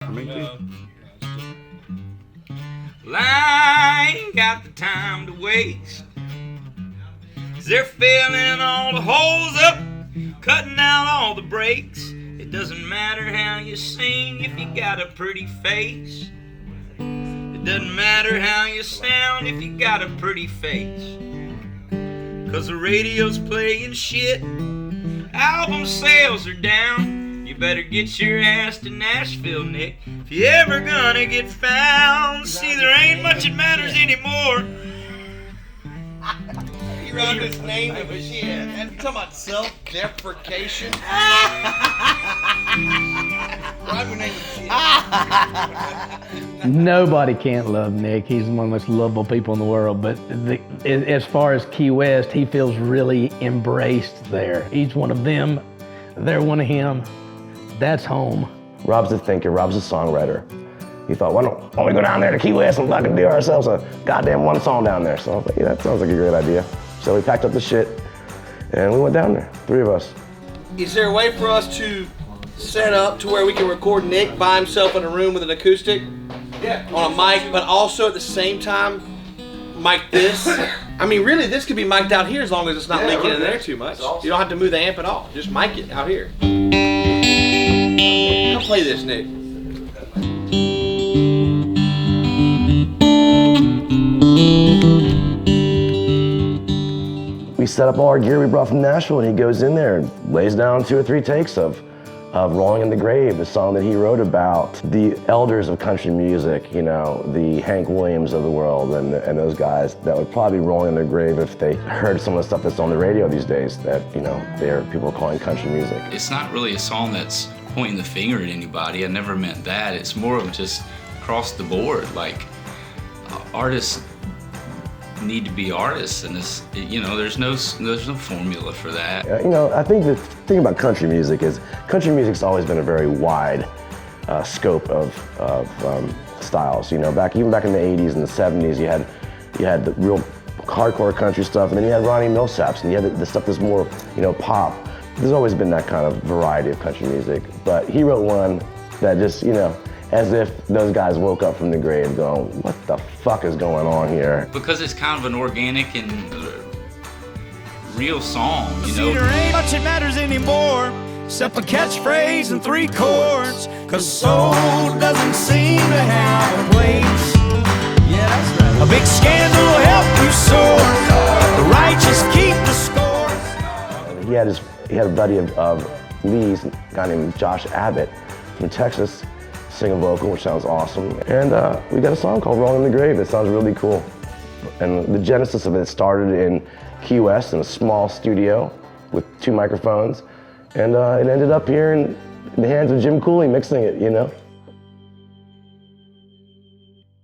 for me too. Well, I ain't got the time to waste. 'Cause they're filling all the holes up, cutting out all the breaks. It doesn't matter how you sing if you got a pretty face. It doesn't matter how you sound if you got a pretty face. 'Cause the radio's playing shit, album sales are down. You better get your ass to Nashville, Nick, if you ever gonna get found. See, there ain't much that matters anymore. He wrote his name of his shit. And talking about self-deprecation. Write your name of shit. Nobody can't love Nick. He's one of the most lovable people in the world. But as far as Key West, he feels really embraced there. He's one of them. They're one of him. That's home. Rob's a thinker. Rob's a songwriter. He thought, why don't we go down there to Key West and fucking do ourselves a goddamn one song down there? So I was like, yeah, that sounds like a great idea. So we packed up the shit and we went down there, 3 of us. Is there a way for us to set up to where we can record Nick by himself in a room with an acoustic? Yeah. On a mic, but also at the same time, mic this? I mean, really, this could be mic'd out here as long as it's not leaking in there too much. Awesome. You don't have to move the amp at all. Just mic it out here. Come play this, Nick. We set up all our gear we brought from Nashville, and he goes in there and lays down 2 or 3 takes of Rolling in the Grave, the song that he wrote about the elders of country music, you know, the Hank Williams of the world and those guys that would probably be rolling in their grave if they heard some of the stuff that's on the radio these days that, you know, people are calling country music. It's not really a song that's pointing the finger at anybody. I never meant that. It's more of just across the board, like artists need to be artists, and it's, you know, there's no formula for that. You know, I think the thing about country music is country music's always been a very wide scope of styles. You know, even back in the 80s and the 70s, you had the real hardcore country stuff, and then you had Ronnie Millsaps, and you had the stuff that's more, you know, pop. There's always been that kind of variety of country music, but he wrote one that just, you know, as if those guys woke up from the grave going, what the fuck is going on here? Because it's kind of an organic and real song, you know? See, there ain't much that matters anymore, except a catchphrase and 3 chords. 'Cause soul doesn't seem to have a place. Yeah, that's right. A big scandal will help you soar. The righteous keep the score. He had a buddy of Lee's, a guy named Josh Abbott from Texas, sing a vocal, which sounds awesome. And we got a song called Rolling in the Grave that sounds really cool. And the genesis of it started in Key West in a small studio with 2 microphones. And it ended up here in the hands of Jim Cooley mixing it, you know?